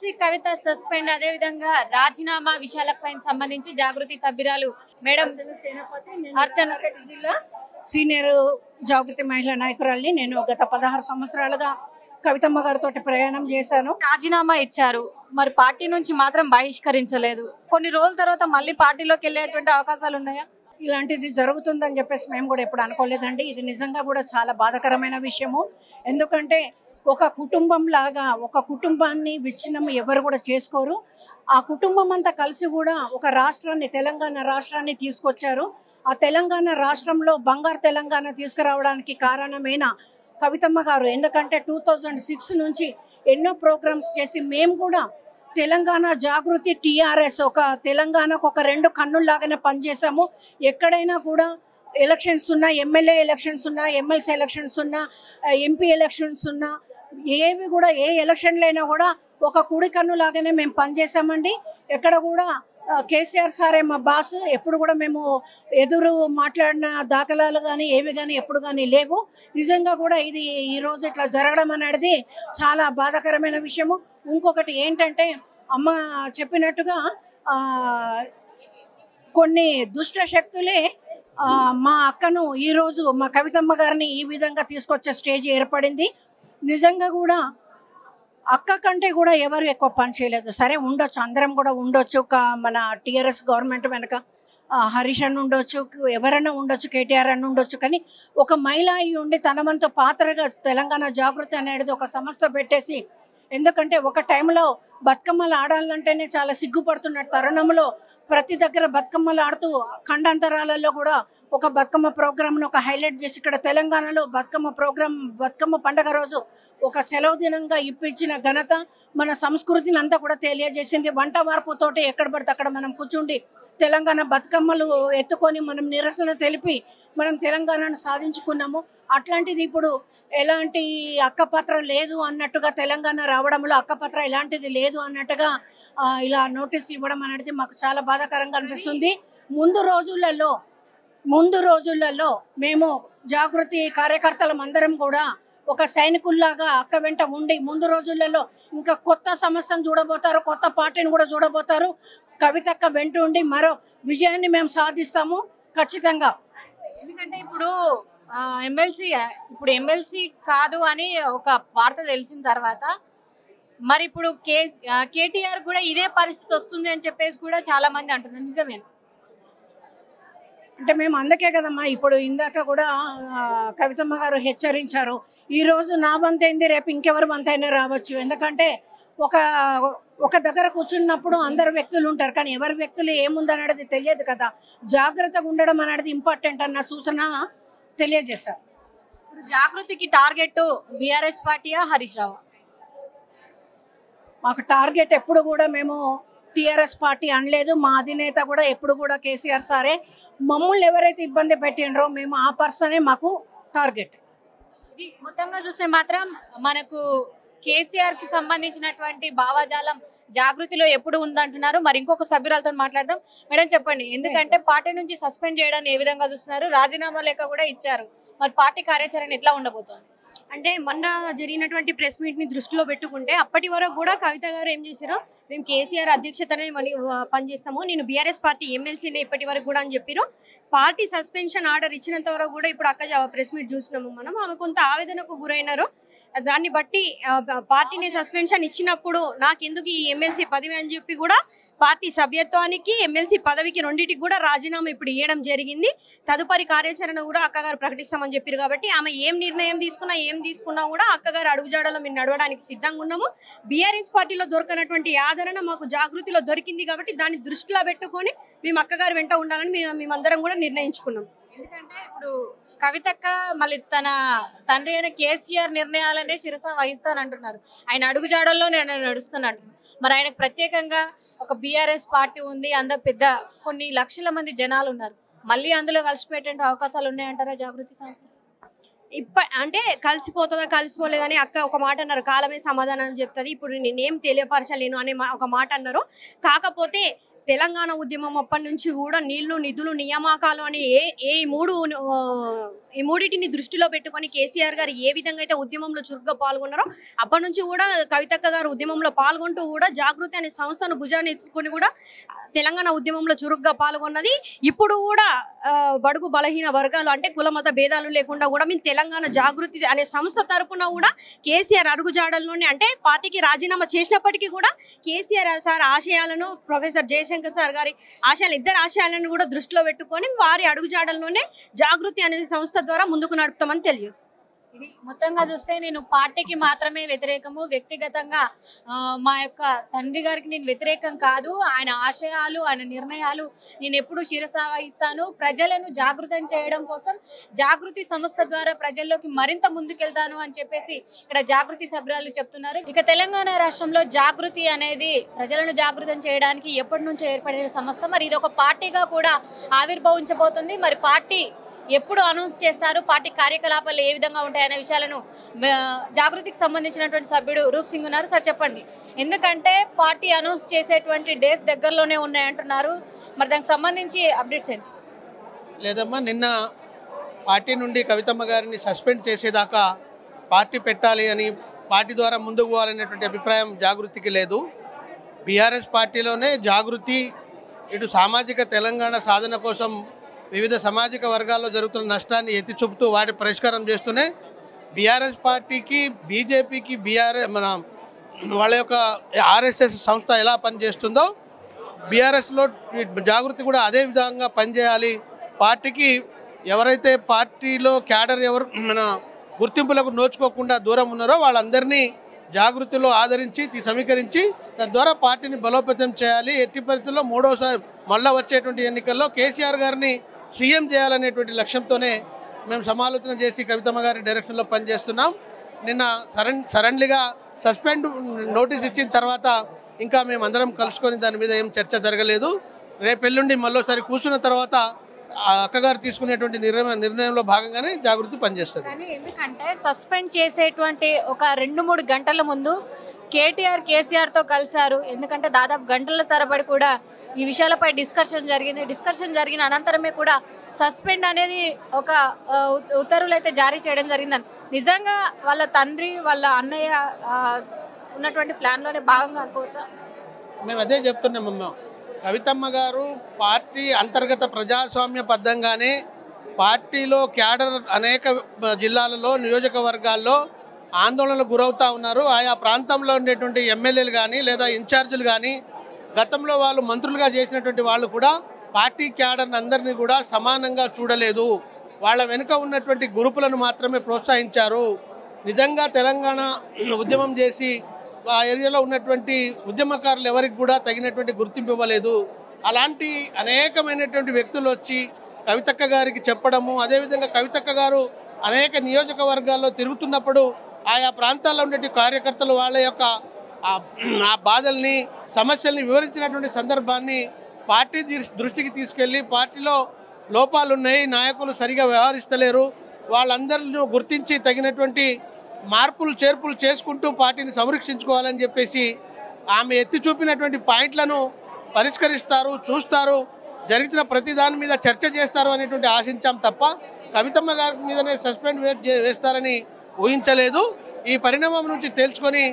MLC కవిత suspend, అదే విధంగా రాజీనామా విషయాలకు సంబంధించి జాగృతి సభ్యురాలు మేడం అర్చన జిల్లా సీనియర్ జాగృతి మహిళా నాయకురాలిని. నేను గత 16 సంవత్సరాలుగా కవితమ్మ గారితో ప్రయాణం చేశాను. రాజీనామా ఇచ్చారు, మరి పార్టీ నుంచి మాత్రం బహిష్కరించలేదు. కొన్ని రోజుల తర్వాత మళ్ళీ పార్టీలోకి వెళ్ళేటువంటి అవకాశాలు ఉన్నాయా? ఇలాంటిది జరుగుతుందని చెప్పేసి మేము కూడా ఎప్పుడు అనుకోలేదండి. ఇది నిజంగా కూడా చాలా బాధాకరమైన విషయము. ఎందుకంటే ఒక కుటుంబం లాగా ఒక కుటుంబాన్ని విచ్ఛిన్నం ఎవరు కూడా చేసుకోరు. ఆ కుటుంబం అంతా కలిసి కూడా ఒక రాష్ట్రాన్ని, తెలంగాణ రాష్ట్రాన్ని తీసుకొచ్చారు. ఆ తెలంగాణ రాష్ట్రంలో బంగారు తెలంగాణ తీసుకురావడానికి కారణమైన కవితమ్మ గారు. ఎందుకంటే 2006 నుంచి ఎన్నో ప్రోగ్రామ్స్ చేసి మేము కూడా తెలంగాణ జాగృతి టీఆర్ఎస్ ఒక తెలంగాణకు ఒక 2 కన్నుల్లాగానే పనిచేసాము. ఎక్కడైనా కూడా ఎలక్షన్స్ ఉన్నా, ఎమ్మెల్యే ఎలక్షన్స్ ఉన్నా, ఎమ్మెల్సీ ఎలక్షన్స్ ఉన్నా, ఎంపీ ఎలక్షన్స్ ఉన్నా, ఏవి కూడా ఏ ఎలక్షన్లు అయినా కూడా ఒక కుడి కన్నులాగానే మేము పనిచేసామండి. ఎక్కడ కూడా కేసీఆర్ సారే మా బాస్. ఎప్పుడు కూడా మేము ఎదురు మాట్లాడిన దాఖలాలు కానీ ఏవి కానీ ఎప్పుడు కానీ లేవు. నిజంగా కూడా ఇది ఈరోజు ఇట్లా జరగడం అనేది చాలా బాధాకరమైన విషయము. ఇంకొకటి ఏంటంటే అమ్మ చెప్పినట్టుగా కొన్ని దుష్ట శక్తులే మా అక్కను ఈరోజు మా కవితమ్మ గారిని ఈ విధంగా తీసుకొచ్చే స్టేజ్ ఏర్పడింది. నిజంగా కూడా అక్క కంటే కూడా ఎవరు ఎక్కువ పని చేయలేదు. సరే ఉండొచ్చు, అందరం కూడా ఉండొచ్చు. మన టీఆర్ఎస్ గవర్నమెంట్ వెనక హరీష్ అన్న ఉండొచ్చు, ఎవరైనా ఉండొచ్చు, కేటీఆర్ అన్న ఉండొచ్చు. కానీ ఒక మహిళ అయి ఉండి తన వంతు పాత్రగా తెలంగాణ జాగృతి అనేది ఒక సంస్థ పెట్టేసి, ఎందుకంటే ఒక టైంలో బతుకమ్మలు ఆడాలంటేనే చాలా సిగ్గుపడుతున్న తరుణంలో ప్రతి దగ్గర బతుకమ్మలు ఆడుతూ ఖండాంతరాలలో కూడా ఒక బతుకమ్మ ప్రోగ్రామ్ను ఒక హైలైట్ చేసి ఇక్కడ తెలంగాణలో బతుకమ్మ పండగ రోజు ఒక సెలవు దినంగా ఇప్పించిన ఘనత మన సంస్కృతిని అంతా కూడా తెలియజేసింది. వంట వార్పుతోటి ఎక్కడ పడితే అక్కడ మనం కూర్చుండి తెలంగాణ బతుకమ్మలు ఎత్తుకొని మనం నిరసన తెలిపి మనం తెలంగాణను సాధించుకున్నాము. అట్లాంటిది ఇప్పుడు ఎలాంటి అక్కపత్ర లేదు అన్నట్టుగా తెలంగాణ రావడంలో అక్కపత్ర ఎలాంటిది లేదు అన్నట్టుగా ఇలా నోటీసులు ఇవ్వడం అనేది మాకు చాలా బాధాకరంగా అనిపిస్తుంది. ముందు రోజులలో మేము జాగృతి కార్యకర్తలం అందరం కూడా ఒక సైనికుల్లాగా అక్క వెంట ఉండి ముందు రోజులలో ఇంకా కొత్త సంస్థను చూడబోతారు, కొత్త పార్టీని కూడా చూడబోతారు. కవితక్క వెంట ఉండి మరో విజయాన్ని మేము సాధిస్తాము ఖచ్చితంగా. ఎందుకంటే ఇప్పుడు ఎమ్మెల్సీ కాదు అని ఒక వార్త తెలిసిన తర్వాత మరి ఇప్పుడు కేటీఆర్ కూడా ఇదే పరిస్థితి వస్తుంది అని చెప్పేసి కూడా చాలా మంది అంటున్నారు. నిజమేనా? అంటే మేము అందుకే కదమ్మా ఇప్పుడు ఇందాక కూడా కవితమ్మ గారు హెచ్చరించారు, ఈరోజు నా బంతైంది రేపు ఇంకెవరు బంతైనా రావచ్చు. ఎందుకంటే ఒక దగ్గర కూర్చున్నప్పుడు అందరు వ్యక్తులు ఉంటారు, కానీ ఎవరి వ్యక్తులు ఏముందనేది తెలియదు కదా. జాగ్రత్తగా ఉండడం అనేది ఇంపార్టెంట్ అన్న సూచన తెలియజేశారు. జాగృతికి టార్గెట్ బీఆర్ఎస్ పార్టీయా, హరీష్ రావు? మాకు టార్గెట్ ఎప్పుడు కూడా మేము టీఆర్ఎస్ పార్టీ అనలేదు. మా అధినేత కూడా ఎప్పుడు కూడా కేసీఆర్ సారే. మమ్మల్ని ఎవరైతే ఇబ్బంది పెట్టినరో మేము ఆ పర్సనే మాకు టార్గెట్. ఇది మొత్తంగా చూస్తే మాత్రం మనకు కేసీఆర్ కి సంబంధించినటువంటి భావజాలం జాగృతిలో ఎప్పుడు ఉందంటున్నారు. మరి ఇంకొక సభ్యురాలతో మాట్లాడదాం. మేడం చెప్పండి, ఎందుకంటే పార్టీ నుంచి సస్పెండ్ చేయడాన్ని ఏ విధంగా చూస్తున్నారు? రాజీనామా లేఖ కూడా ఇచ్చారు, మరి పార్టీ కార్యాచరణ ఎట్లా ఉండబోతోంది? అంటే మొన్న జరిగినటువంటి ప్రెస్ మీట్ ని దృష్టిలో పెట్టుకుంటే అప్పటి వరకు కూడా కవిత గారు ఏం చేశారు, మేము కేసీఆర్ అధ్యక్షతనే పనిచేస్తాము, నేను బీఆర్ఎస్ పార్టీ ఎమ్మెల్సీనే ఇప్పటి వరకు కూడా అని చెప్పారు. పార్టీ సస్పెన్షన్ ఆర్డర్ ఇచ్చినంత వరకు కూడా ఇప్పుడు అక్క ప్రెస్ మీట్ చూసినాము మనం, ఆమె కొంత ఆవేదనకు గురైనారు. దాన్ని బట్టి పార్టీని సస్పెన్షన్ ఇచ్చినప్పుడు నాకెందుకు ఈ ఎమ్మెల్సీ పదవి అని చెప్పి కూడా పార్టీ సభ్యత్వానికి ఎమ్మెల్సీ పదవికి రెండింటికి కూడా రాజీనామా ఇప్పుడు ఇవ్వడం జరిగింది. తదుపరి కార్యాచరణ కూడా అక్కగారు ప్రకటిస్తామని చెప్పారు. కాబట్టి ఆమె ఏం నిర్ణయం తీసుకున్నా కూడా అక్కగారు అడుగుజాడలో మేము నడవడానికి సిద్ధంగా ఉన్నాము. బీఆర్ఎస్ పార్టీలో దొరకనటువంటి ఆదరణ మాకు జాగృతిలో దొరికింది కాబట్టి దాన్ని దృష్టిలో పెట్టుకొని మేము అక్కగారు వెంట ఉండాలని మేమందరం కూడా నిర్ణయించుకున్నాం. ఎందుకంటే ఇప్పుడు కవితక్క మళ్ళీ తన తండ్రి అయిన కేసీఆర్ నిర్ణయాలనే శిరస వహిస్తానంటున్నారు. ఆయన అడుగుజాడల్లో నేను నడుస్తానంటున్నాను. మరి ఆయనకు ప్రత్యేకంగా ఒక బీఆర్ఎస్ పార్టీ ఉంది, అందరు పెద్ద కొన్ని లక్షల మంది జనాలు ఉన్నారు. మళ్ళీ అందులో కలిసిపోయే అవకాశాలు ఉన్నాయంటారా జాగృతి సంస్థ? అంటే కలిసిపోతుందా కలిసిపోలేదని అక్క ఒక మాట అన్నారు, కాలమే సమాధానం చెప్తుంది, ఇప్పుడు నేనేం తెలియపరచలేను అనే ఒక మాట అన్నారు. కాకపోతే తెలంగాణ ఉద్యమం అప్పటి నుంచి కూడా నీళ్లు నిధులు నియామకాలు అని ఈ మూడింటిని దృష్టిలో పెట్టుకొని కేసీఆర్ గారు ఏ విధంగా అయితే ఉద్యమంలో చురుగ్గా పాల్గొన్నారో అప్పటి నుంచి కూడా కవితక్క గారు ఉద్యమంలో పాల్గొంటూ కూడా జాగృతి అనే సంస్థను భుజాన్ని ఎత్తుకొని కూడా తెలంగాణ ఉద్యమంలో చురుగ్గా పాల్గొన్నది. ఇప్పుడు కూడా బడుగు బలహీన వర్గాలు అంటే కుల మత భేదాలు లేకుండా కూడా మేము తెలంగాణ జాగృతి అనే సంస్థ తరపున కూడా కేసీఆర్ అడుగుజాడల్లోనే అంటే పార్టీకి రాజీనామా చేసినప్పటికీ కూడా కేసీఆర్ సార్ ఆశయాలను ప్రొఫెసర్ జయశంకర్ సార్ గారి ఆశయాలు ఇద్దరు ఆశయాలను కూడా దృష్టిలో పెట్టుకొని వారి అడుగుజాడల్లోనే జాగృతి అనే సంస్థ ద్వారా ముందుకు నడుపుతామని తెలియదు. ఇది మొత్తంగా చూస్తే నేను పార్టీకి మాత్రమే వ్యతిరేకము, వ్యక్తిగతంగా మా యొక్క తండ్రి గారికి నేను వ్యతిరేకం కాదు. ఆయన ఆశయాలు ఆయన నిర్ణయాలు నేను ఎప్పుడు శిరసావహిస్తాను. ప్రజలను జాగృతం చేయడం కోసం జాగృతి సంస్థ ద్వారా ప్రజల్లోకి మరింత ముందుకెళ్తాను అని చెప్పేసి ఇక్కడ జాగృతి సభ్యులు చెప్తున్నారు. ఇక తెలంగాణ రాష్ట్రంలో జాగృతి అనేది ప్రజలను జాగృతం చేయడానికి ఎప్పటి నుంచో ఏర్పడిన సంస్థ. మరి ఇది ఒక పార్టీగా కూడా ఆవిర్భవించబోతుంది. మరి పార్టీ ఎప్పుడు అనౌన్స్ చేస్తారు, పార్టీ కార్యకలాపాలు ఏ విధంగా ఉంటాయనే విషయాలను జాగృతికి సంబంధించినటువంటి సభ్యుడు రూప్ సింగ్ ఉన్నారు. సార్ చెప్పండి, ఎందుకంటే పార్టీ అనౌన్స్ చేసేటువంటి డేస్ దగ్గరలోనే ఉన్నాయంటున్నారు, మరి దానికి సంబంధించి అప్డేట్స్ ఏంటి? లేదమ్మా, నిన్న పార్టీ నుండి కవితమ్మ గారిని సస్పెండ్ చేసేదాకా పార్టీ పెట్టాలి అని పార్టీ ద్వారా ముందుకు పోవాలనేటువంటి అభిప్రాయం జాగృతికి లేదు. బీఆర్ఎస్ పార్టీలోనే జాగృతి ఇటు సామాజిక తెలంగాణ సాధన కోసం వివిధ సామాజిక వర్గాల్లో జరుగుతున్న నష్టాన్ని ఎత్తి చూపుతూ వాటి పరిష్కారం చేస్తూనే బీఆర్ఎస్ పార్టీకి బీజేపీకి మన వాళ్ళ యొక్క ఆర్ఎస్ఎస్ సంస్థ ఎలా పనిచేస్తుందో బీఆర్ఎస్లో జాగృతి కూడా అదే విధంగా పనిచేయాలి. పార్టీకి ఎవరైతే పార్టీలో క్యాడర్ ఎవరు మన గుర్తింపులకు నోచుకోకుండా దూరం ఉన్నారో వాళ్ళందరినీ జాగృతిలో ఆదరించి సమీకరించి తద్వారా పార్టీని బలోపేతం చేయాలి. ఎట్టి పరిస్థితుల్లో మూడోసారి మళ్ళీ వచ్చేటువంటి ఎన్నికల్లో కేసీఆర్ గారిని సీఎం చేయాలనేటువంటి లక్ష్యంతోనే మేము సమాలోచన చేసి కవితమ్మ గారి డైరెక్షన్లో పనిచేస్తున్నాం. నిన్న సడన్లీగా సస్పెండ్ నోటీస్ ఇచ్చిన తర్వాత ఇంకా మేము అందరం కలుసుకొని దాని మీద ఏం చర్చ జరగలేదు. రేపెల్లుండి మళ్ళీసారి కూర్చున్న తర్వాత అక్కగారు తీసుకునేటువంటి నిర్ణయంలో భాగంగానే జాగృతి పనిచేస్తుంది. కానీ ఎందుకంటే సస్పెండ్ చేసేటువంటి ఒక 2-3 గంటల ముందు కేసీఆర్తో కలిశారు. ఎందుకంటే దాదాపు గంటల తరబడి కూడా ఈ విషయాలపై డిస్కషన్ జరిగిన అనంతరమే కూడా సస్పెండ్ అనేది ఒక ఉత్తర్వులు అయితే జారీ చేయడం జరిగిందని. నిజంగా వాళ్ళ తండ్రి వాళ్ళ అన్నయ్య ఉన్నటువంటి ప్లాన్లోనే భాగంగా అనుకోవచ్చా? మేము అదే చెప్తున్నామమ్మ. కవితమ్మ గారు పార్టీ అంతర్గత ప్రజాస్వామ్యబద్ధంగానే పార్టీలో క్యాడర్ అనేక జిల్లాలలో నియోజకవర్గాల్లో ఆందోళనలకు గురవుతూ ఉన్నారు. ఆయా ప్రాంతంలో ఉండేటువంటి ఎమ్మెల్యేలు కానీ లేదా ఇన్ఛార్జీలు కానీ గతంలో వాళ్ళు మంత్రులుగా చేసినటువంటి వాళ్ళు కూడా పార్టీ క్యాడర్ని అందరినీ కూడా సమానంగా చూడలేదు. వాళ్ళ వెనుక ఉన్నటువంటి గ్రూపులను మాత్రమే ప్రోత్సహించారు. నిజంగా తెలంగాణ ఉద్యమం చేసి ఆ ఏరియాలో ఉన్నటువంటి ఉద్యమకారులు ఎవరికి కూడా తగినటువంటి గుర్తింపు ఇవ్వలేదు. అలాంటి అనేకమైనటువంటి వ్యక్తులు వచ్చి కవితక్క గారికి చెప్పడము, అదేవిధంగా కవితక్క గారు అనేక నియోజకవర్గాల్లో తిరుగుతున్నప్పుడు ఆయా ప్రాంతాల్లో ఉండే కార్యకర్తలు వాళ్ళ యొక్క ఆ బాధల్ని సమస్యల్ని వివరించినటువంటి సందర్భాన్ని పార్టీ దృష్టికి తీసుకెళ్ళి పార్టీలో లోపాలు ఉన్నాయి, నాయకులు సరిగా వ్యవహరిస్తలేరు, వాళ్ళందరినీ గుర్తించి తగినటువంటి మార్పులు చేర్పులు చేసుకుంటూ పార్టీని సంరక్షించుకోవాలని చెప్పేసి ఆమె ఎత్తి చూపినటువంటి పాయింట్లను పరిష్కరిస్తారు, చూస్తారు, జరిగిన ప్రతి దాని మీద చర్చ చేస్తారు అనేటువంటి ఆశించాం తప్ప కవితమ్మ గారి మీదనే సస్పెండ్ వేస్తారని ఊహించలేదు. ఈ పరిణామం నుంచి తెలుసుకొని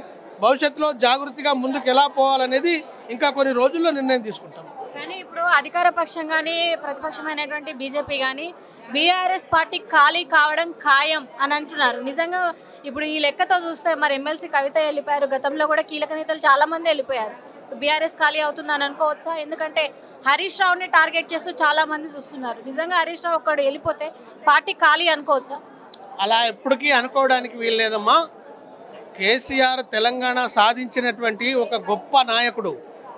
భవిష్యత్తులో జాగృతిగా ముందుకు ఎలా పోవాలనేది ఇంకా కొన్ని రోజుల్లో నిర్ణయం తీసుకుంటాం. కానీ ఇప్పుడు అధికార పక్షం కానీ ప్రతిపక్షమైనటువంటి బీజేపీ కానీ బీఆర్ఎస్ పార్టీ ఖాళీ కావడం ఖాయం అని అంటున్నారు. నిజంగా ఇప్పుడు ఈ లెక్కతో చూస్తే మరి ఎమ్మెల్సీ కవిత వెళ్ళిపోయారు, గతంలో కూడా కీలక నేతలు చాలా మంది వెళ్ళిపోయారు. బీఆర్ఎస్ ఖాళీ అవుతుందని అనుకోవచ్చా? ఎందుకంటే హరీష్ రావుని టార్గెట్ చేస్తూ చాలా మంది చూస్తున్నారు. నిజంగా హరీష్ రావు ఒక్కడు వెళ్ళిపోతే పార్టీ ఖాళీ అనుకోవచ్చా? అలా ఎప్పటికీ అనుకోవడానికి వీల్లేదమ్మా. కేసీఆర్ తెలంగాణ సాధించినటువంటి ఒక గొప్ప నాయకుడు.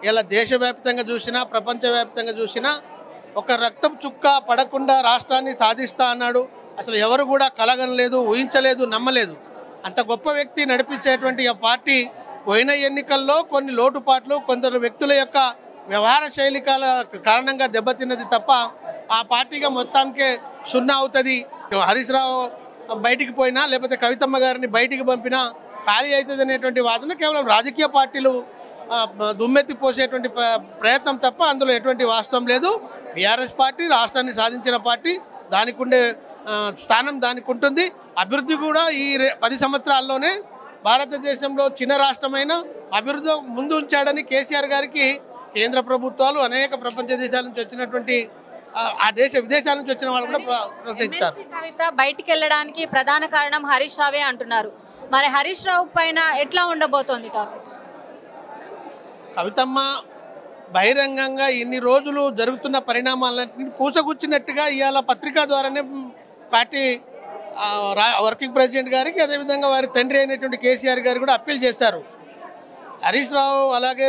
ఇలా దేశవ్యాప్తంగా చూసినా ప్రపంచవ్యాప్తంగా చూసినా ఒక రక్తం చుక్క పడకుండా రాష్ట్రాన్ని సాధిస్తా అన్నాడు. అసలు ఎవరు కూడా కలగనలేదు, ఊహించలేదు, నమ్మలేదు. అంత గొప్ప వ్యక్తి నడిపించేటువంటి ఆ పార్టీ పోయిన ఎన్నికల్లో కొన్ని లోటుపాట్లు కొందరు వ్యక్తుల యొక్క వ్యవహార శైలి కారణంగా దెబ్బతిన్నది తప్ప ఆ పార్టీగా మొత్తానికే సున్నా అవుతుంది. హరీష్ రావు బయటికి పోయినా లేకపోతే కవితమ్మ గారిని బయటికి పంపినా ఖాళీ అవుతుంది అనేటువంటి వాదన కేవలం రాజకీయ పార్టీలు దుమ్మెత్తి పోసేటువంటి ప్రయత్నం తప్ప అందులో ఎటువంటి వాస్తవం లేదు. బీఆర్ఎస్ పార్టీ రాష్ట్రాన్ని సాధించిన పార్టీ, దానికి ఉండే స్థానం దానికి ఉంటుంది. అభివృద్ధి కూడా ఈ 10 సంవత్సరాల్లోనే భారతదేశంలో చిన్న రాష్ట్రమైన అభివృద్ధి ముందు ఉంచాడని కేసీఆర్ గారికి కేంద్ర ప్రభుత్వాలు అనేక ప్రపంచ దేశాల నుంచి వచ్చినటువంటి విదేశాల నుంచి వచ్చిన వాళ్ళు కూడా ప్రశ్నించారు. కవిత బయటికి వెళ్ళడానికి ప్రధాన కారణం హరీష్ రావే అంటున్నారు. మరి హరీష్ రావు పైన ఎట్లా ఉండబోతోంది టార్గెట్? కవితమ్మ బహిరంగంగా ఇన్ని రోజులు జరుగుతున్న పరిణామాలన్నింటినీ పూసగుచ్చినట్టుగా ఇవాళ పత్రికా ద్వారానే పార్టీ వర్కింగ్ ప్రెసిడెంట్ గారికి, అదేవిధంగా వారి తండ్రి అయినటువంటి కేసీఆర్ గారు కూడా అప్పీల్ చేశారు. హరీష్ రావు అలాగే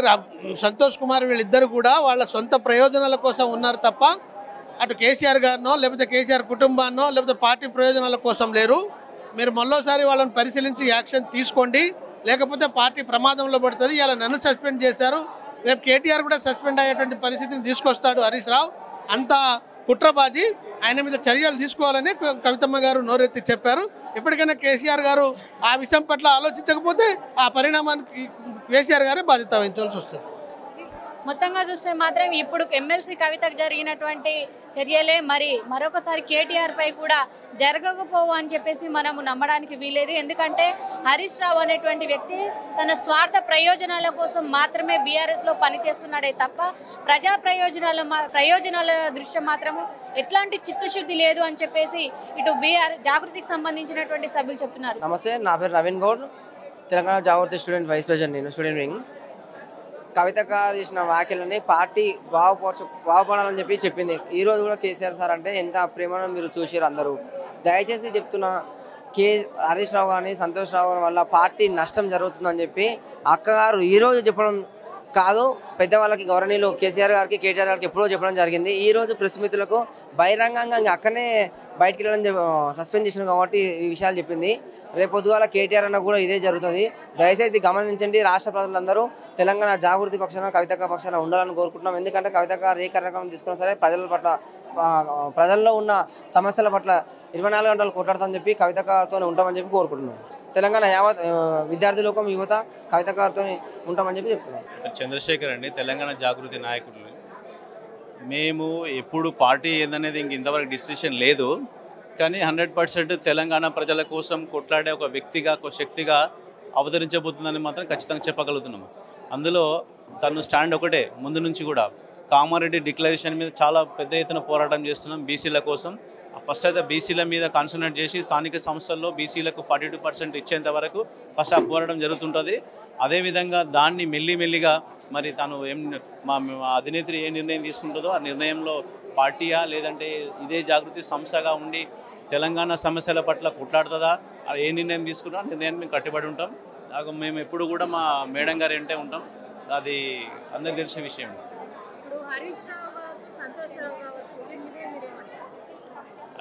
సంతోష్ కుమార్ వీళ్ళిద్దరు కూడా వాళ్ళ సొంత ప్రయోజనాల కోసం ఉన్నారు తప్ప అటు కేసీఆర్ గారినో లేకపోతే కేసీఆర్ కుటుంబాన్నో లేకపోతే పార్టీ ప్రయోజనాల కోసం లేరు. మీరు మరోసారి వాళ్ళని పరిశీలించి యాక్షన్ తీసుకోండి, లేకపోతే పార్టీ ప్రమాదంలో పడుతుంది. ఇలా నన్ను సస్పెండ్ చేశారు, రేపు కేటీఆర్ కూడా సస్పెండ్ అయ్యేటువంటి పరిస్థితిని తీసుకొస్తాడు హరీష్ రావు. అంత కుట్రబాజీ, ఆయన మీద చర్యలు తీసుకోవాలని కవితమ్మ గారు నోరెత్తి చెప్పారు. ఎప్పటికైనా కేసీఆర్ గారు ఆ విషయం పట్ల ఆలోచించకపోతే ఆ పరిణామానికి కేసీఆర్ గారే బాధ్యత వహించాల్సి వస్తుంది. మొత్తంగా చూస్తే మాత్రం ఇప్పుడు ఎమ్మెల్సీ కవితకు జరిగినటువంటి చర్యలే మరి మరొకసారి కేటీఆర్ పై కూడా జరగకపోవు అని చెప్పేసి మనము నమ్మడానికి వీలేదు. ఎందుకంటే హరీష్ రావు అనేటువంటి వ్యక్తి తన స్వార్థ ప్రయోజనాల కోసం మాత్రమే బీఆర్ఎస్లో పనిచేస్తున్నాడే తప్ప ప్రజా ప్రయోజనాల దృష్ట్యా మాత్రము ఎట్లాంటి చిత్తశుద్ధి లేదు అని చెప్పేసి ఇటు జాగృతికి సంబంధించినటువంటి సభ్యులు చెప్తున్నారు. నమస్తే, నా పేరు నవీన్ గౌడ్, తెలంగాణ జాగృతి స్టూడెంట్ వైస్ ప్రెసిడెంట్. నేను స్టూడెంట్ వింగ్. కవిత గారు చేసిన వ్యాఖ్యలని పార్టీ బాగుపడాలని చెప్పింది. ఈరోజు కూడా కేసీఆర్ సార్ అంటే ఎంత ప్రేమను మీరు చూసారు అందరూ. దయచేసి చెప్తున్నా, హరీష్ రావు కానీ సంతోష్ రావు వల్ల పార్టీ నష్టం జరుగుతుందని చెప్పి అక్కగారు ఈరోజు చెప్పడం కాదు, పెద్దవాళ్ళకి గౌరవనీయులు కేసీఆర్ గారికి కేటీఆర్ గారికి ఎప్పుడో చెప్పడం జరిగింది. ఈరోజు ప్రెస్ మిత్రులకు బహిరంగంగా అక్కడనే బయటికి వెళ్ళడం సస్పెండ్ చేసిన కాబట్టి ఈ విషయాలు చెప్పింది. రేపు పొద్దుగాల కేటీఆర్ అన్న కూడా ఇదే జరుగుతుంది. దయచేసి గమనించండి. రాష్ట్ర ప్రజలందరూ తెలంగాణ జాగృతి పక్షాన కవితక్క పక్షాన ఉండాలని కోరుకుంటున్నాం. ఎందుకంటే కవితక్క ఏ కార్యక్రమం తీసుకున్నా సరే ప్రజల పట్ల, ప్రజల్లో ఉన్న సమస్యల పట్ల 24 గంటలు కొట్లాడతామని చెప్పి కవితక్కతో ఉంటామని చెప్పి కోరుకుంటున్నాం. తెలంగాణ యావత్ విద్యార్థి లోకం యువత కవితక్కతో ఉంటామని చెప్పి చెప్తున్నాం. చంద్రశేఖర్ అండి, తెలంగాణ జాగృతి నాయకులు. మేము ఎప్పుడు పార్టీ ఏందనేది ఇంతవరకు డిసిషన్ లేదు, కానీ 100% తెలంగాణ ప్రజల కోసం కొట్లాడే ఒక వ్యక్తిగా, ఒక శక్తిగా అవతరించబోతుందని మాత్రం ఖచ్చితంగా చెప్పగలుగుతున్నాము. అందులో తను స్టాండ్ ఒకటే. ముందు నుంచి కూడా కామారెడ్డి డిక్లరేషన్ మీద చాలా పెద్ద ఎత్తున పోరాటం చేస్తున్నాం బీసీల కోసం. ఫస్ట్ అయితే బీసీల మీద కాన్సన్ట్రేట్ చేసి స్థానిక సంస్థల్లో బీసీలకు 42% ఇచ్చేంత వరకు ఫస్ట్ ఆ పోరాటం జరుగుతుంటుంది. అదేవిధంగా దాన్ని మెల్లిమెల్లిగా మరి తను మా అధినేత్రి ఏ నిర్ణయం తీసుకుంటుందో ఆ నిర్ణయంలో పార్టీయా లేదంటే ఇదే జాగృతి సంస్థగా ఉండి తెలంగాణ సమస్యల పట్ల కొట్లాడుతుందా, ఏ నిర్ణయం తీసుకున్నా ఆ నిర్ణయాన్ని మేము కట్టుబడి ఉంటాం. మేము ఎప్పుడు కూడా మా మేడం గారు ఏంటే ఉంటాం, అది అందరికి తెలిసిన విషయం.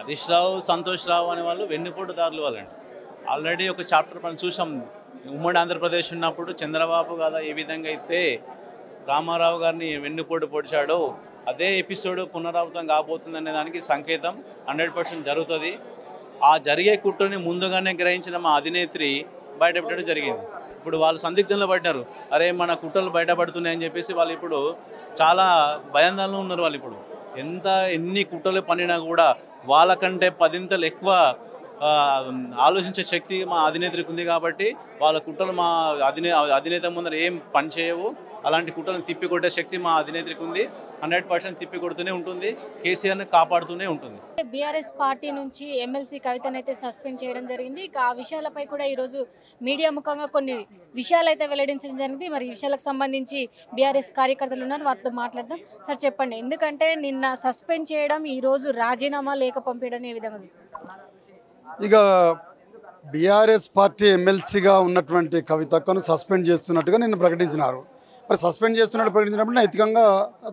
హరీష్ రావు సంతోష్ రావు అనే వాళ్ళు వెన్నుపోటుదారులు వాళ్ళండి. ఆల్రెడీ ఒక చాప్టర్ మనం చూసాం. ఉమ్మడి ఆంధ్రప్రదేశ్ ఉన్నప్పుడు చంద్రబాబు గారు ఏ విధంగా అయితే రామారావు గారిని వెన్నుపోటు పొడిచాడో అదే ఎపిసోడ్ పునరావృతం కాబోతుందనే దానికి సంకేతం 100% జరుగుతుంది. ఆ జరిగే కుట్రని ముందుగానే గ్రహించిన మా అధినేత్రి బయటపెట్టడం జరిగింది. ఇప్పుడు వాళ్ళు సందిగ్ధంలో పడ్డారు. అరే మన కుట్రలు బయటపడుతున్నాయని చెప్పేసి వాళ్ళు ఇప్పుడు చాలా భయాందోళనలో ఉన్నారు. వాళ్ళు ఇప్పుడు ఎన్ని కుట్రలు పనినా కూడా వాళ్ళకంటే 10 ఎక్కువ ఆలోచించే శక్తి మా అధినేత్రికి ఉంది. కాబట్టి వాళ్ళ కుట్రలు మా అధినేత ముందర ఏం పని చేయవు. అలాంటి కుట్రలను తిప్పికొట్టే శక్తి మా అధినేత్రికి ఉంది. 100% తిప్పికొడుతూనే ఉంటుంది, కేసీఆర్ని కాపాడుతూనే ఉంటుంది. బీఆర్ఎస్ పార్టీ నుంచి ఎమ్మెల్సీ కవితను అయితే సస్పెండ్ చేయడం జరిగింది. ఇక ఆ విషయాలపై కూడా ఈరోజు మీడియా ముఖంగా కొన్ని విషయాలు అయితే వెల్లడించడం జరిగింది. మరి ఈ విషయాలకు సంబంధించి బీఆర్ఎస్ కార్యకర్తలు ఉన్నారు, వాటితో మాట్లాడదాం. సార్ చెప్పండి, ఎందుకంటే నిన్న సస్పెండ్ చేయడం, ఈరోజు రాజీనామా లేఖ పంపించడం ఏ విధంగా చూస్తారు? ఇక బీఆర్ఎస్ పార్టీ ఎమ్మెల్సీగా ఉన్నటువంటి కవితక్కను సస్పెండ్ చేస్తున్నట్టుగా నిన్న ప్రకటించినారు. మరి సస్పెండ్ చేస్తున్నట్టు ప్రకటించినప్పుడు నైతికంగా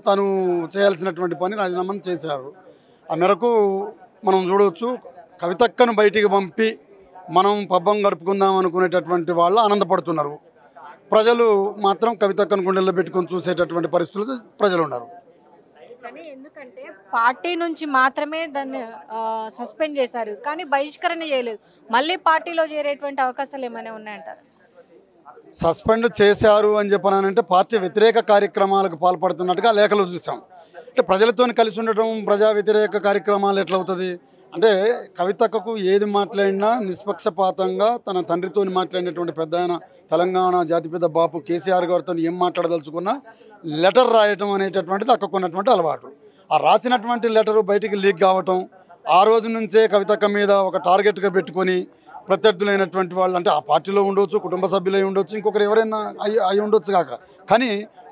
తను చేయాల్సినటువంటి పని రాజీనామాను చేశారు. ఆ మేరకు మనం చూడవచ్చు, కవితక్కను బయటికి పంపి మనం పబ్బం గడుపుకుందాం అనుకునేటటువంటి వాళ్ళు ఆనందపడుతున్నారు. ప్రజలు మాత్రం కవితక్కను గుండెల్లో పెట్టుకొని చూసేటటువంటి పరిస్థితులు ప్రజలు ఉన్నారు. కానీ ఎందుకంటే పార్టీ నుంచి మాత్రమే దాన్ని సస్పెండ్ చేశారు, కానీ బహిష్కరణ చేయలేదు. మళ్ళీ పార్టీలో చేరేటువంటి అవకాశాలు ఏమైనా ఉన్నాయంటారు? సస్పెండ్ చేశారు అని చెప్పానంటే పార్టీ వ్యతిరేక కార్యక్రమాలకు పాల్పడుతున్నట్టుగా లేఖలు చూసాం. అంటే ప్రజలతో కలిసి ఉండటం ప్రజా వ్యతిరేక కార్యక్రమాలు ఎట్లా అవుతుంది అంటే కవితకు ఏది మాట్లాడినా నిష్పక్షపాతంగా తన తండ్రితో మాట్లాడినటువంటి పెద్ద ఆయన తెలంగాణ జాతిపిత బాపు కేసీఆర్ గారితో ఏం మాట్లాడదలుచుకున్నా లెటర్ రాయటం అనేటటువంటిది అక్కకున్నటువంటి అలవాటు. ఆ రాసినటువంటి లెటరు బయటికి లీక్ కావటం, ఆ రోజు నుంచే కవితక్క మీద ఒక టార్గెట్గా పెట్టుకొని ప్రత్యర్థులైనటువంటి వాళ్ళు అంటే ఆ పార్టీలో ఉండొచ్చు, కుటుంబ సభ్యులై ఉండొచ్చు, ఇంకొకరు ఎవరైనా అయి ఉండొచ్చు కాక, కానీ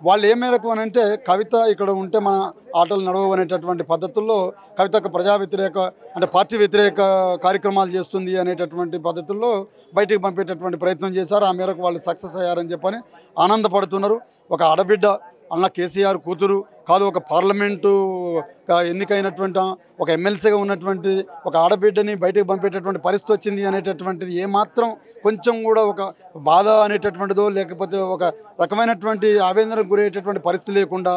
వాళ్ళు ఏ మేరకు అని అంటే కవిత ఇక్కడ ఉంటే మన ఆటలు నడవవు అనేటటువంటి పద్ధతుల్లో కవితకు ప్రజా వ్యతిరేక అంటే పార్టీ వ్యతిరేక కార్యక్రమాలు చేస్తుంది అనేటటువంటి పద్ధతుల్లో బయటికి పంపేటటువంటి ప్రయత్నం చేశారు. ఆ మేరకు వాళ్ళు సక్సెస్ అయ్యారని చెప్పని ఆనందపడుతున్నారు. ఒక ఆడబిడ్డ అన్న కేసీఆర్ కూతురు కాదు, ఒక పార్లమెంటు ఎన్నికైనటువంటి ఒక ఎమ్మెల్సీగా ఉన్నటువంటి ఒక ఆడబిడ్డని బయటకు పంపేటటువంటి పరిస్థితి వచ్చింది అనేటటువంటిది ఏమాత్రం కొంచెం కూడా ఒక బాధ అనేటటువంటిదో లేకపోతే ఒక రకమైనటువంటి ఆవేదనకు గురయ్యేటటువంటి పరిస్థితి లేకుండా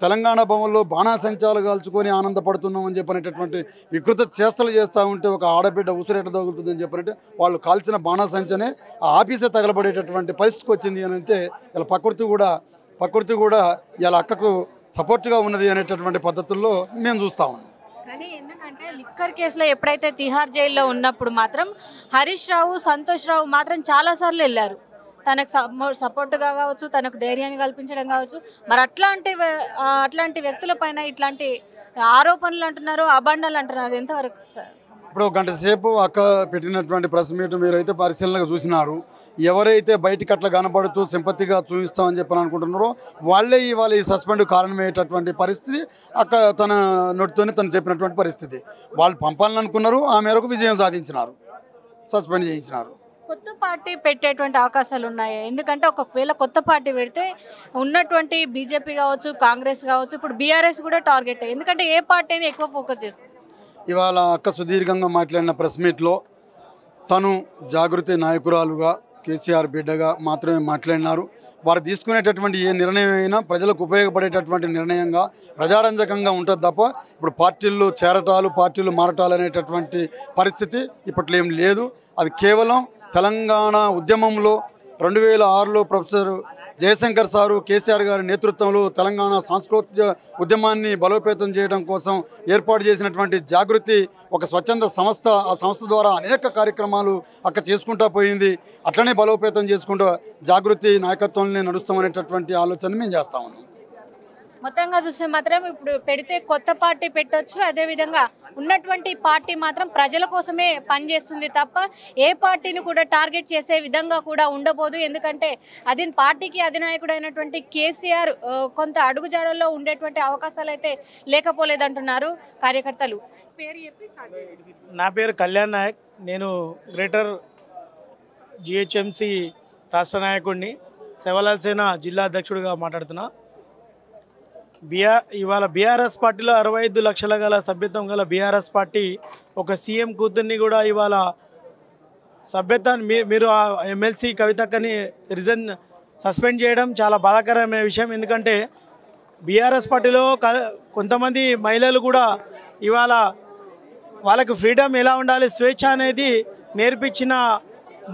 తెలంగాణ భవన్లో బాణాసంచాలు కాల్చుకొని ఆనందపడుతున్నాం అని చెప్పనేటటువంటి వికృత చేష్టలు చేస్తూ ఉంటే ఒక ఆడబిడ్డ ఉసిరెట తగులుతుందని చెప్పనంటే వాళ్ళు కాల్చిన బాణాసంచనే ఆ ఆఫీసే తగలబడేటటువంటి పరిస్థితికి వచ్చింది అని అంటే ఇలా ప్రకృతి కూడా ఇలా అక్కకు సపోర్ట్గా ఉన్నది అనేటటువంటి పద్ధతుల్లో మేము చూస్తూ ఉన్నాం. కానీ ఎందుకంటే లిక్కర్ కేసులో ఎప్పుడైతే తిహార్ జైల్లో ఉన్నప్పుడు మాత్రం హరీష్ రావు, సంతోష్ రావు మాత్రం చాలాసార్లు వెళ్ళారు తనకు సపోర్ట్గా కావచ్చు, తనకు ధైర్యాన్ని కల్పించడం కావచ్చు. మరి అట్లాంటి వ్యక్తుల పైన ఇట్లాంటి ఆరోపణలు అంటున్నారు, అబండాలు అంటున్నారు, అది ఎంతవరకు సార్? ఇప్పుడు గంట సేపు అక్క పెట్టినటువంటి ప్రెస్ మీట్ మీరైతే పరిశీలనగా చూసినారు. ఎవరైతే బయటికి అట్లా కనబడుతూ సింపతిగా చూపిస్తామని చెప్పని అనుకుంటున్నారో వాళ్ళే ఇవాళ ఈ సస్పెండ్ కారణమయ్యేటటువంటి పరిస్థితి అక్క తన నోటితోనే తను చెప్పినటువంటి పరిస్థితి. వాళ్ళు పంపాలని అనుకున్నారు, ఆ మేరకు విజయం సాధించినారు, సస్పెండ్ చేయించినారు. కొత్త పార్టీ పెట్టేటువంటి అవకాశాలు ఉన్నాయి. ఎందుకంటే ఒకవేళ కొత్త పార్టీ పెడితే ఉన్నటువంటి బీజేపీ కావచ్చు, కాంగ్రెస్ కావచ్చు, ఇప్పుడు బీఆర్ఎస్ కూడా టార్గెట్. ఎందుకంటే ఏ పార్టీని ఎక్కువ ఫోకస్ చేస్తుంది. ఇవాళ అక్క సుదీర్ఘంగా మాట్లాడిన ప్రెస్ మీట్లో తను జాగృతి నాయకురాలుగా కేసీఆర్ బిడ్డగా మాత్రమే మాట్లాడినారు. వారు తీసుకునేటటువంటి ఏ నిర్ణయం అయినా ప్రజలకు ఉపయోగపడేటటువంటి నిర్ణయంగా ప్రజారంజకంగా ఉంటుంది తప్ప ఇప్పుడు పార్టీల్లో చేరటాలు, పార్టీలు మారటాలు అనేటటువంటి పరిస్థితి ఇప్పట్లో ఏం లేదు. అది కేవలం తెలంగాణ ఉద్యమంలో 2006లో ప్రొఫెసర్ జయశంకర్ సారు కేసీఆర్ గారి నేతృత్వంలో తెలంగాణ సాంస్కృతిక ఉద్యమాన్ని బలోపేతం చేయడం కోసం ఏర్పాటు చేసినటువంటి జాగృతి ఒక స్వచ్ఛంద సంస్థ. ఆ సంస్థ ద్వారా అనేక కార్యక్రమాలు అక్క చేసుకుంటూ పోయింది. అట్లనే బలోపేతం చేసుకుంటూ జాగృతి నాయకత్వంలో నడుస్తామనేటటువంటి ఆలోచన మేము చేస్తా ఉన్నాం. మొత్తంగా చూస్తే మాత్రం ఇప్పుడు పెడితే కొత్త పార్టీ పెట్టొచ్చు, అదేవిధంగా ఉన్నటువంటి పార్టీ మాత్రం ప్రజల కోసమే పనిచేస్తుంది తప్ప ఏ పార్టీని కూడా టార్గెట్ చేసే విధంగా కూడా ఉండబోదు. ఎందుకంటే పార్టీకి అధినాయకుడు అయినటువంటి కేసీఆర్ కొంత అడుగుజాడల్లో ఉండేటువంటి అవకాశాలు అయితే లేకపోలేదంటున్నారు కార్యకర్తలు. నా పేరు కళ్యాణ్ నాయక్, నేను గ్రేటర్ జిహెచ్ఎంసి రాష్ట్ర నాయకుడిని, సేవలాల్ సేన జిల్లా అధ్యక్షుడిగా మాట్లాడుతున్నా. ఇవాళ బీఆర్ఎస్ పార్టీలో 65 లక్షల గల సభ్యత్వం గల బీఆర్ఎస్ పార్టీ ఒక సీఎం కూతుర్ని కూడా ఇవాళ సభ్యత్వాన్ని మీరు ఎమ్మెల్సీ కవితక్కని సస్పెండ్ చేయడం చాలా బాధాకరమైన విషయం. ఎందుకంటే బీఆర్ఎస్ పార్టీలో కొంతమంది మహిళలు కూడా ఇవాళ వాళ్ళకు ఫ్రీడమ్ ఎలా ఉండాలి, స్వేచ్ఛ అనేది నేర్పించిన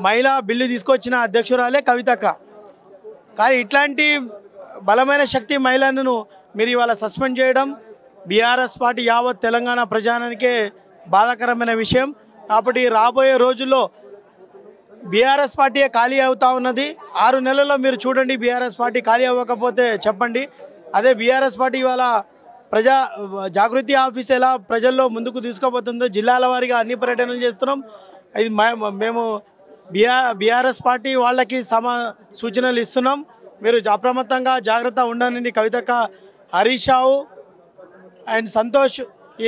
మహిళా బిల్లు తీసుకొచ్చిన అధ్యక్షురాలే కవితక్క. కానీ ఇట్లాంటి బలమైన శక్తి మహిళలను మీరు ఇవాళ సస్పెండ్ చేయడం బీఆర్ఎస్ పార్టీ యావత్ తెలంగాణ ప్రజానికే బాధాకరమైన విషయం. కాబట్టి రాబోయే రోజుల్లో బీఆర్ఎస్ పార్టీ ఖాళీ అవుతా ఉన్నది. 6 నెలల్లో మీరు చూడండి, బీఆర్ఎస్ పార్టీ ఖాళీ అవ్వకపోతే చెప్పండి. అదే బీఆర్ఎస్ పార్టీ ఇవాళ జాగృతి ఆఫీస్ ఎలా ప్రజల్లో ముందుకు తీసుకుపోతుందో జిల్లాల వారీగా అన్ని పర్యటనలు చేస్తున్నాం. ఇది మేము బీఆర్ఎస్ పార్టీ వాళ్ళకి సూచనలు ఇస్తున్నాం. మీరు అప్రమత్తంగా జాగ్రత్త ఉండండి. కవితక్క, హరీష్ రావు అండ్ సంతోష్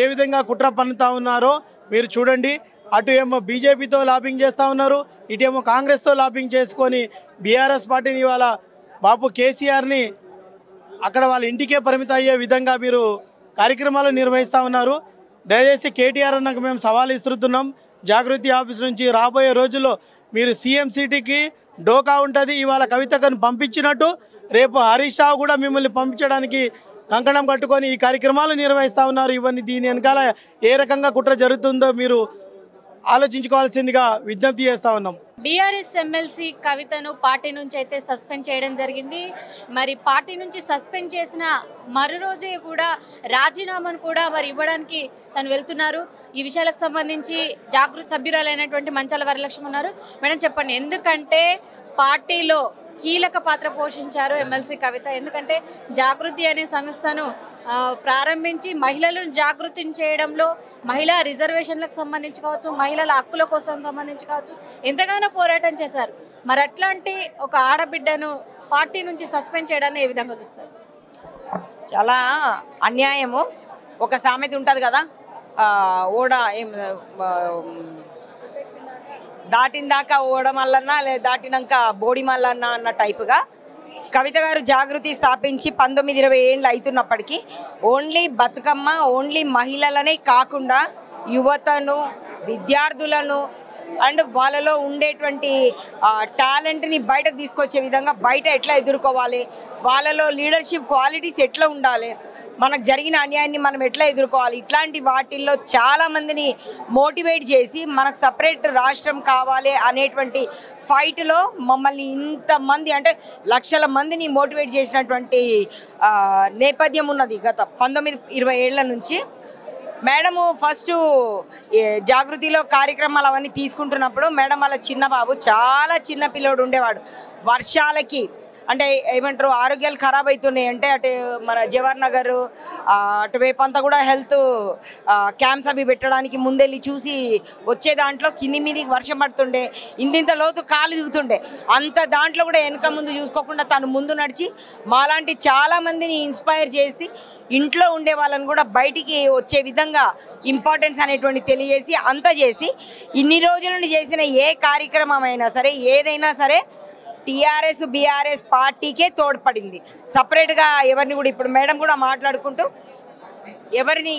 ఏ విధంగా కుట్ర పన్నుతా ఉన్నారో మీరు చూడండి. అటు ఏమో బీజేపీతో లాబింగ్ చేస్తూ ఉన్నారు, ఇటేమో కాంగ్రెస్తో లాబింగ్ చేసుకొని బీఆర్ఎస్ పార్టీని ఇవాళ బాపు కేసీఆర్ని అక్కడ వాళ్ళ ఇంటికే పరిమితం అయ్యే విధంగా మీరు కార్యక్రమాలు నిర్వహిస్తూ ఉన్నారు. దయచేసి కేటీఆర్ అన్నకు మేము సవాల్ ఇస్తున్నాం. జాగృతి ఆఫీస్ నుంచి రాబోయే రోజుల్లో మీరు సీఎం సిటీకి డోకా ఉంటుంది. ఇవాళ కవితకను పంపించినట్టు రేపు హరీష్ రావు కూడా మిమ్మల్ని పంపించడానికి కంకణం కట్టుకొని ఈ కార్యక్రమాలు నిర్వహిస్తూ ఉన్నారు. ఇవన్నీ దీని వెనకాల ఏ రకంగా కుట్ర జరుగుతుందో మీరు ఆలోచించుకోవాల్సిందిగా విజ్ఞప్తి చేస్తూ ఉన్నాం. బీఆర్ఎస్ ఎమ్మెల్సీ కవితను పార్టీ నుంచి అయితే సస్పెండ్ చేయడం జరిగింది. మరి పార్టీ నుంచి సస్పెండ్ చేసిన మరో రోజే కూడా రాజీనామాను కూడా మరి ఇవ్వడానికి తను వెళ్తున్నారు. ఈ విషయాలకు సంబంధించి జాగృతి సభ్యురాలైనటువంటి మంచాల వరలక్ష్మి ఉన్నారు. మేడం చెప్పండి, ఎందుకంటే పార్టీలో కీలక పాత్ర పోషించారు ఎమ్మెల్సీ కవిత. ఎందుకంటే జాగృతి అనే సంస్థను ప్రారంభించి మహిళలను జాగృతి చేయడంలో, మహిళా రిజర్వేషన్లకు సంబంధించి కావచ్చు, మహిళల హక్కుల కోసం సంబంధించి కావచ్చు ఎంతగానో పోరాటం చేశారు. మరి అట్లాంటి ఒక ఆడబిడ్డను పార్టీ నుంచి సస్పెండ్ చేయడాన్ని ఏ విధంగా చూస్తారు? చాలా అన్యాయము. ఒక సామెత ఉంటుంది కదా, దాటిన దాకా ఓడమల్లన్నా లేదా దాటినాక బోడి మల్లన్నా అన్న టైపుగా కవిత గారు జాగృతి స్థాపించి 19-20 ఏళ్ళు అవుతున్నప్పటికీ ఓన్లీ బతుకమ్మ, ఓన్లీ మహిళలనే కాకుండా యువతను, విద్యార్థులను అండ్ వాళ్ళలో ఉండేటువంటి టాలెంట్ని బయటకు తీసుకొచ్చే విధంగా బయట ఎట్లా ఎదుర్కోవాలి, వాళ్ళలో లీడర్షిప్ క్వాలిటీస్ ఎట్లా ఉండాలి, మనకు జరిగిన అన్యాయాన్ని మనం ఎట్లా ఎదుర్కోవాలి, ఇట్లాంటి వాటిల్లో చాలామందిని మోటివేట్ చేసి మనకు సపరేట్ రాష్ట్రం కావాలి అనేటువంటి ఫైట్లో మమ్మల్ని ఇంతమంది అంటే లక్షల మందిని మోటివేట్ చేసినటువంటి నేపథ్యం ఉన్నది గత 19-20 ఏళ్ల నుంచి. మేడము ఫస్ట్ జాగృతిలో కార్యక్రమాలు అవన్నీ తీసుకుంటున్నప్పుడు మేడం వాళ్ళ చిన్న బాబు చాలా చిన్న పిల్లోడు ఉండేవాడు. వర్షాలకి అంటే ఏమంటారు ఆరోగ్యాలు ఖరాబ్ అవుతున్నాయి అంటే అటు మన జవహర్ నగర్ అటువైపు అంతా కూడా హెల్త్ క్యాంప్స్ అవి పెట్టడానికి ముందెళ్ళి చూసి వచ్చే దాంట్లో కింది మీదికి వర్షం పడుతుండే, ఇంత లోతు కాలు దిగుతుండే. అంత దాంట్లో కూడా వెనక ముందు చూసుకోకుండా తను ముందు నడిచి మాలాంటి చాలామందిని ఇన్స్పైర్ చేసి ఇంట్లో ఉండే వాళ్ళని కూడా బయటికి వచ్చే విధంగా ఇంపార్టెన్స్ అనేటువంటి తెలియజేసి అంతా చేసి ఇన్ని రోజుల నుండి చేసిన ఏ కార్యక్రమం అయినా సరే ఏదైనా సరే టీఆర్ఎస్ బీఆర్ఎస్ పార్టీకే తోడ్పడింది. సపరేట్గా ఎవరిని కూడా ఇప్పుడు మేడం కూడా మాట్లాడుకుంటూ ఎవరిని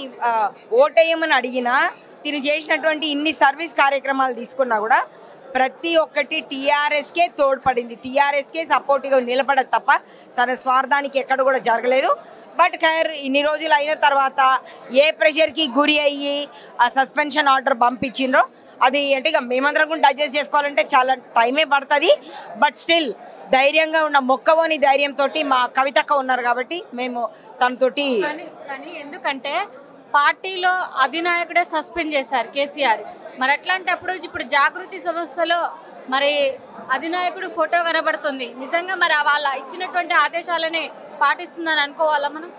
ఓటేయమని అడిగినా తిని చేసినటువంటి ఇన్ని సర్వీస్ కార్యక్రమాలు తీసుకున్నా కూడా ప్రతి ఒక్కటి టీఆర్ఎస్కే తోడ్పడింది, టీఆర్ఎస్కే సపోర్ట్గా నిలబడదు తప్ప తన స్వార్థానికి ఎక్కడ కూడా జరగలేదు. బట్ ఖైర్ ఇన్ని రోజులు అయిన తర్వాత ఏ ప్రెషర్కి గురి అయ్యి ఆ సస్పెన్షన్ ఆర్డర్ పంపించిండ్రో అది అంటే ఇక మేమందరం కూడా డైజెస్ట్ చేసుకోవాలంటే చాలా టైమే పడుతుంది. బట్ స్టిల్ ధైర్యంగా ఉన్న మొక్కవోని ధైర్యంతో మా కవితక్క ఉన్నారు కాబట్టి మేము తనతోటి. కానీ ఎందుకంటే పార్టీలో అధినాయకుడే సస్పెండ్ చేశారు కేసీఆర్. మరి అట్లాంటప్పుడు ఇప్పుడు జాగృతి సంస్థలో మరి అధినాయకుడు ఫోటో కనబడుతుంది. నిజంగా మరి వాళ్ళ ఇచ్చినటువంటి ఆదేశాలని పాటిస్తుందని అనుకోవాలా మనం?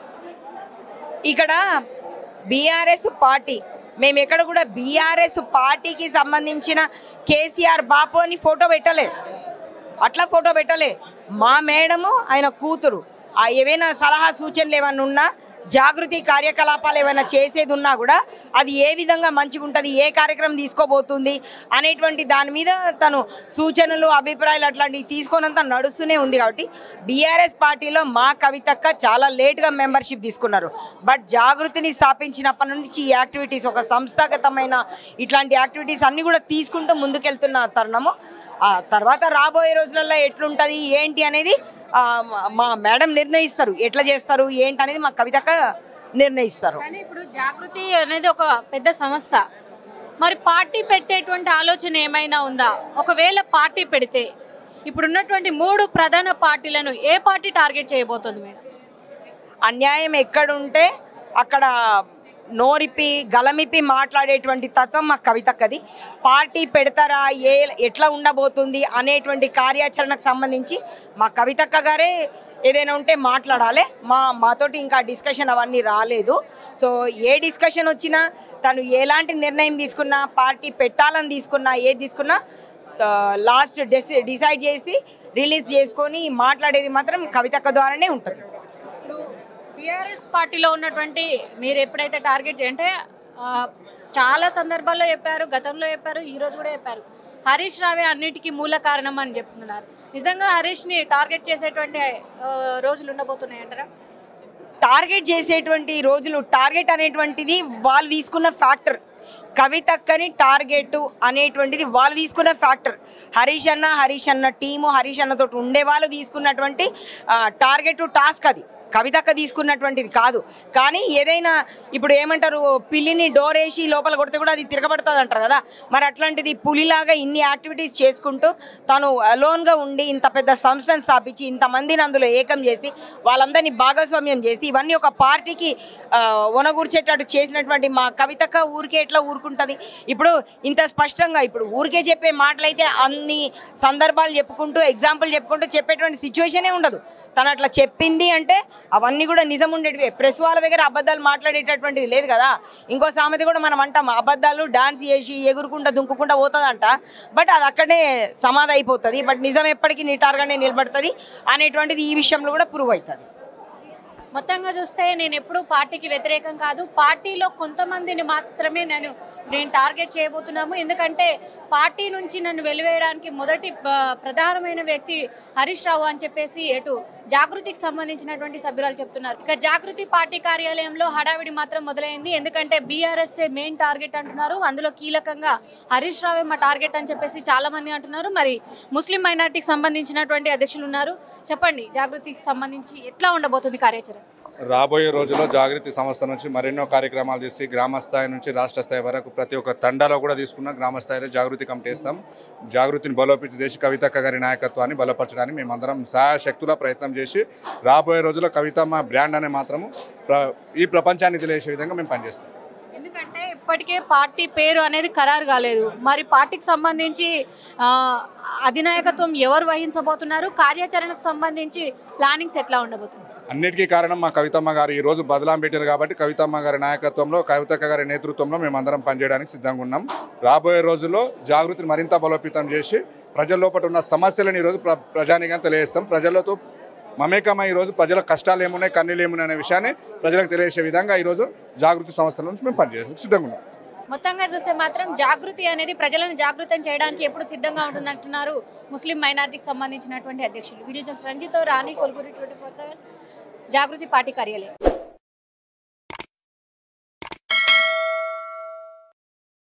ఇక్కడ బీఆర్ఎస్ పార్టీ మేము ఎక్కడ కూడా బీఆర్ఎస్ పార్టీకి సంబంధించిన కేసీఆర్ బాపు అని ఫోటో పెట్టలే, అట్లా ఫోటో పెట్టలే. మా మేడము ఆయన కూతురు ఏవైనా సలహా సూచనలు ఏమైనా ఉన్నా జాగృతి కార్యకలాపాలు ఏమైనా చేసేది ఉన్నా కూడా అది ఏ విధంగా మంచిగా ఉంటుంది, ఏ కార్యక్రమం తీసుకోబోతుంది అనేటువంటి దాని మీద తను సూచనలు అభిప్రాయాలు అట్లాంటివి తీసుకున్నంత నడుస్తూనే ఉంది. కాబట్టి బీఆర్ఎస్ పార్టీలో మా కవితక్క చాలా లేట్గా మెంబర్షిప్ తీసుకున్నారు. బట్ జాగృతిని స్థాపించినప్పటి నుంచి ఈ యాక్టివిటీస్ ఒక సంస్థాగతమైన ఇట్లాంటి యాక్టివిటీస్ అన్నీ కూడా తీసుకుంటూ ముందుకెళ్తున్న తరుణము. ఆ తర్వాత రాబోయే రోజులలో ఎట్లుంటుంది ఏంటి అనేది మా మేడం నిర్ణయిస్తారు, ఎట్లా చేస్తారు ఏంటి అనేది మా కవితక్క నిర్ణయిస్తారు. కానీ ఇప్పుడు జాగృతి అనేది ఒక పెద్ద సంస్థ, మరి పార్టీ పెట్టేటువంటి ఆలోచన ఏమైనా ఉందా? ఒకవేళ పార్టీ పెడితే ఇప్పుడున్నటువంటి 3 ప్రధాన పార్టీలను ఏ పార్టీ టార్గెట్ చేయబోతుంది మేడం? అన్యాయం ఎక్కడుంటే అక్కడ నోరిపి గలమిపి మాట్లాడేటువంటి తత్వం మా కవితక్కది. పార్టీ పెడతారా, ఎట్లా ఉండబోతుంది అనేటువంటి కార్యాచరణకు సంబంధించి మా కవితక్క గారే ఏదైనా ఉంటే మాట్లాడాలి. మాతోటి ఇంకా డిస్కషన్ అవన్నీ రాలేదు. సో ఏ డిస్కషన్ వచ్చినా తను ఎలాంటి నిర్ణయం తీసుకున్నా, పార్టీ పెట్టాలని తీసుకున్నా, ఏది తీసుకున్నా లాస్ట్ డిసైడ్ చేసి రిలీజ్ చేసుకొని మాట్లాడేది మాత్రం కవితక్క ద్వారానే ఉంటుంది. బీఆర్ఎస్ పార్టీలో ఉన్నటువంటి మీరు ఎప్పుడైతే టార్గెట్ అంటే చాలా సందర్భాల్లో చెప్పారు, గతంలో చెప్పారు, ఈ రోజు కూడా చెప్పారు, హరీష్ రావే అన్నిటికీ మూల కారణం అని చెప్తున్నారు. నిజంగా హరీష్ని టార్గెట్ చేసేటువంటి రోజులు ఉండబోతున్నాయి అంటారా? టార్గెట్ చేసేటువంటి రోజులు, టార్గెట్ అనేటువంటిది వాళ్ళు తీసుకున్న ఫ్యాక్టర్. కవితక్కని టార్గెట్ అనేటువంటిది వాళ్ళు తీసుకున్న ఫ్యాక్టర్. హరీష్ అన్న టీము, హరీష్ అన్నతో ఉండే వాళ్ళు తీసుకున్నటువంటి టార్గెట్ టాస్క్ అది. కవితక్క తీసుకున్నటువంటిది కాదు. కానీ ఏదైనా ఇప్పుడు ఏమంటారు, పిల్లిని డోరేసి లోపల కొడితే కూడా అది తిరగబడుతుంది అంటారు కదా. మరి అట్లాంటిది పులిలాగా ఇన్ని యాక్టివిటీస్ చేసుకుంటూ తను అలోన్గా ఉండి ఇంత పెద్ద సంస్థను స్థాపించి ఇంతమందిని అందులో ఏకం చేసి వాళ్ళందరినీ భాగస్వామ్యం చేసి ఇవన్నీ ఒక పార్టీకి ఒనగూర్చేటట్టు చేసినటువంటి మా కవితక్క ఊరికే ఎట్లా ఊరుకుంటుంది? ఇప్పుడు ఇంత స్పష్టంగా ఇప్పుడు ఊరికే చెప్పే మాటలైతే అన్ని సందర్భాలు చెప్పుకుంటూ ఎగ్జాంపుల్ చెప్పుకుంటూ చెప్పేటువంటి సిచ్యువేషనే ఉండదు. తను అట్లా చెప్పింది అంటే అవన్నీ కూడా నిజం ఉండేటివే. ప్రెస్ వాళ్ళ దగ్గర అబద్ధాలు మాట్లాడేటటువంటిది లేదు కదా. ఇంకో సామెత కూడా మనం అంటాం, అబద్ధాలు డాన్స్ చేసి ఎగురుకుంటా దుంకుకుంటా పోతుందంట, బట్ అది అక్కడే సమాధి అయిపోతుంది. బట్ నిజం ఎప్పటికీ నిటారుగానే నిలబడుతుంది అనేటువంటిది ఈ విషయంలో కూడా ప్రూవ్ అవుతుంది. మొత్తంగా చూస్తే నేను ఎప్పుడూ పార్టీకి వ్యతిరేకం కాదు. పార్టీలో కొంతమందిని మాత్రమే నేను టార్గెట్ చేయబోతున్నాము. ఎందుకంటే పార్టీ నుంచి నన్ను వెలివేయడానికి మొదటి ప్రధానమైన వ్యక్తి హరీష్ రావు అని చెప్పేసి ఎటు జాగృతికి సంబంధించినటువంటి సభ్యురాలు చెప్తున్నారు. ఇక జాగృతి పార్టీ కార్యాలయంలో హడావిడి మాత్రం మొదలైంది. ఎందుకంటే బీఆర్ఎస్ఏ మెయిన్ టార్గెట్ అంటున్నారు. అందులో కీలకంగా హరీష్ రావే మా టార్గెట్ అని చెప్పేసి చాలా మంది అంటున్నారు. మరి ముస్లిం మైనార్టీకి సంబంధించినటువంటి అధ్యక్షులు ఉన్నారు. చెప్పండి, జాగృతికి సంబంధించి ఎట్లా ఉండబోతుంది కార్యాచరణ? రాబోయే రోజుల్లో జాగృతి సంస్థ నుంచి మరెన్నో కార్యక్రమాలు చేసి గ్రామ స్థాయి నుంచి రాష్ట్ర స్థాయి వరకు ప్రతి ఒక్క తండాలో కూడా తీసుకున్న గ్రామ స్థాయిలో జాగృతి కమిటీ ఇస్తాం. జాగృతిని బలోపేతం చేసి కవితక్క గారి నాయకత్వాన్ని బలపరచడానికి మేమందరం శాయశక్తుల ప్రయత్నం చేసి రాబోయే రోజుల్లో కవితమ్మ బ్రాండ్ అనే మాత్రము ఈ ప్రపంచాన్ని తెలియజేసే విధంగా మేము పనిచేస్తాం. ఎందుకంటే ఇప్పటికే పార్టీ పేరు అనేది ఖరారు కాలేదు. మరి పార్టీకి సంబంధించి అధినాయకత్వం ఎవరు వహించబోతున్నారు? కార్యాచరణకు సంబంధించి ప్లానింగ్స్ ఎట్లా ఉండబోతుంది? అన్నిటికీ కారణం మా కవితమ్మ గారు ఈ రోజు బదలాం పెట్టారు కాబట్టి కవితమ్మ గారి నాయకత్వంలో కవితక్క గారి నేతృత్వంలో మేమందరం పనిచేయడానికి సిద్ధంగా ఉన్నాం. రాబోయే రోజుల్లో జాగృతిని మరింత బలోపేతం చేసి ప్రజల లోపల ఉన్న సమస్యలను ఈరోజు ప్రజానిగా తెలియజేస్తాం. ప్రజలతో మమేకమై ఈరోజు ప్రజల కష్టాలు ఏమున్నాయి, కన్నీళ్ళు ఏమున్నాయి అనే విషయాన్ని ప్రజలకు తెలియజేసే విధంగా ఈరోజు జాగృతి సంస్థల నుంచి మేము పనిచేస్తాం, సిద్ధంగా ఉన్నాం. మొత్తంగా చూస్తే మాత్రం జాగృతి అనేది ప్రజలను జాగృతం చేయడానికి ఎప్పుడు సిద్ధంగా ఉంటుందంటున్నారు ముస్లిం మైనార్టీకి సంబంధించినటువంటి అధ్యక్షులు. వీడియో జర్నలిస్ట్ రంజితో రాణి, కొలుగురి 24/7 జాగృతి పార్టీ కార్యాలయం.